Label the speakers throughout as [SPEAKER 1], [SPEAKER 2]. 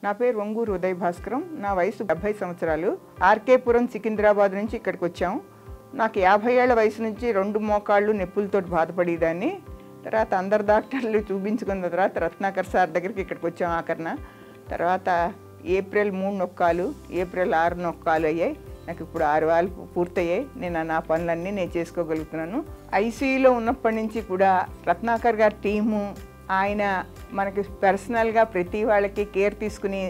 [SPEAKER 1] నా పేరు ఒంగూరు ఉదయ్ భాస్కరం. నా వయసు 70 సంవత్సరాలు. ఆర్కేపురం సికింద్రాబాద్ నుంచి ఇక్కడికి వచ్చాం. నాకు 50 ఏళ్ల వయసు నుంచి 2 మోకాళ్ళు నొప్పులతో బాధపడేదాన్ని. తర్వాత అందరు డాక్టర్లు చూపించుకున్న తర్వాత రత్నాకర్ సార్ దగ్గరికి ఇక్కడికి వచ్చాం ఆఖరణ. తర్వాత ఏప్రిల్ 3 నొక్కాలు, ఏప్రిల్ 6 నొక్కాలు అయ్యాయి. నాకు ఇప్పుడు 6 వారాలు పూర్తయ్యాయి. నా పనులన్నీ నేను చేసుకోగలుగుతున్నాను. ఐసీయూలో ఉన్నప్పటి నుంచి కూడా రత్నాకర్ గారి టీము, ఆయన మనకి పర్సనల్గా ప్రతి వాళ్ళకి కేర్ తీసుకుని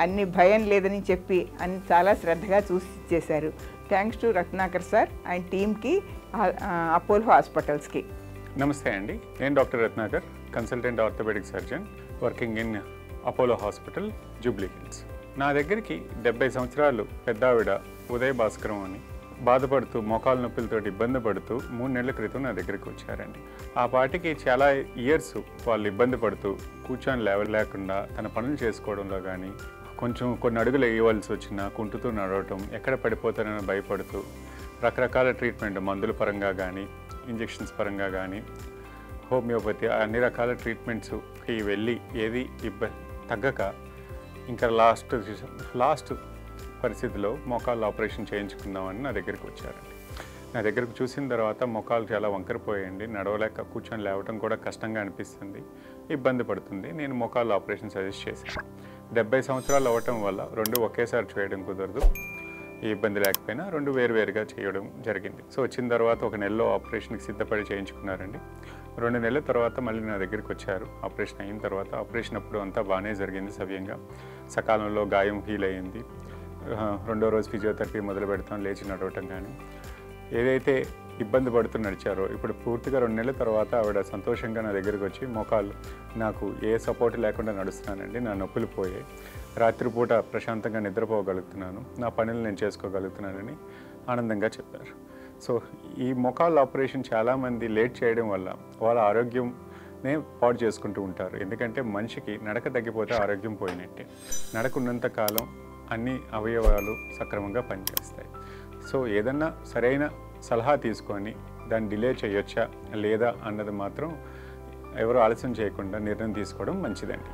[SPEAKER 1] అన్ని భయం లేదని చెప్పి అన్ని చాలా శ్రద్ధగా చూసి చేశారు. Thanks to Ratnakar sir and టీమ్కి, అపోలో హాస్పిటల్స్కి.
[SPEAKER 2] నమస్తే అండి, నేను doctor Ratnakar, consultant orthopaedic surgeon working in Apollo hospital, Jubilee Hills. నా దగ్గరికి 70 సంవత్సరాలు పెద్దావిడ ఉదయ్ భాస్కరం అని బాధపడుతూ మోకాలు నొప్పులతో ఇబ్బంది పడుతూ 3 నెలల క్రితం నా దగ్గరికి వచ్చారండి. ఆ పాటికి చాలా ఇయర్స్ వాళ్ళు ఇబ్బంది పడుతూ కూర్చొని లేకుండా తన పనులు చేసుకోవడంలో కానీ, కొంచెం కొన్ని అడుగులు వేయవలసి వచ్చినా కుంటుతూ నడవటం, ఎక్కడ పడిపోతానని భయపడుతూ రకరకాల ట్రీట్మెంట్, మందుల పరంగా కానీ ఇంజెక్షన్స్ పరంగా కానీ హోమియోపతి అన్ని రకాల ట్రీట్మెంట్స్కి వెళ్ళి ఏది తగ్గక ఇంకా లాస్ట్ పరిస్థితిలో మోకాళ్ళు ఆపరేషన్ చేయించుకుందామని నా దగ్గరికి వచ్చారండి. నా దగ్గరకు చూసిన తర్వాత మోకాలు చాలా వంకరపోయండి, నడవలేక కూర్చొని లేవటం కూడా కష్టంగా అనిపిస్తుంది, ఇబ్బంది పడుతుంది. నేను మోకాళ్ళు ఆపరేషన్ సజెస్ట్ చేశాను. 70 సంవత్సరాలు అవ్వటం వల్ల 2 ఒకేసారి చేయడం కుదరదు, ఈ ఇబ్బంది లేకపోయినా 2 వేరువేరుగా చేయడం జరిగింది. సో వచ్చిన తర్వాత 1 నెలలో ఆపరేషన్కి సిద్ధపడి చేయించుకున్నారండి. 2 నెలల తర్వాత మళ్ళీ నా దగ్గరికి వచ్చారు. ఆపరేషన్ అయిన తర్వాత, ఆపరేషన్ అప్పుడు అంతా బాగానే జరిగింది, సవ్యంగా సకాలంలో గాయం హీల్ అయ్యింది. 2వ రోజు ఫిజియోథెరపీ మొదలు పెడతాం, లేచి నడవటం కానీ ఏదైతే ఇబ్బంది పడుతూ నడిచారో ఇప్పుడు పూర్తిగా 2 నెలల తర్వాత ఆవిడ సంతోషంగా నా దగ్గరికి వచ్చి, మోకాలు నాకు ఏ సపోర్ట్ లేకుండా నడుస్తున్నానండి, నా నొప్పులు పోయాయి, రాత్రిపూట ప్రశాంతంగా నిద్రపోగలుగుతున్నాను, నా పనులు నేను చేసుకోగలుగుతున్నానని ఆనందంగా చెప్పారు. సో ఈ మోకాళ్ళ ఆపరేషన్ చాలామంది లేట్ చేయడం వల్ల వాళ్ళ ఆరోగ్యంనే పాడు చేసుకుంటూ ఉంటారు. ఎందుకంటే మనిషికి నడక తగ్గిపోతే ఆరోగ్యం పోయినట్టే. నడక ఉన్నంత కాలం అన్ని అవయవాలు సక్రమంగా పనిచేస్తాయి. సో ఏదన్నా సరైన సలహా తీసుకొని దాన్ని డిలే చేయొచ్చా లేదా అన్నది మాత్రం ఎవరు ఆలస్యం చేయకుండా నిర్ణయం తీసుకోవడం మంచిదండి.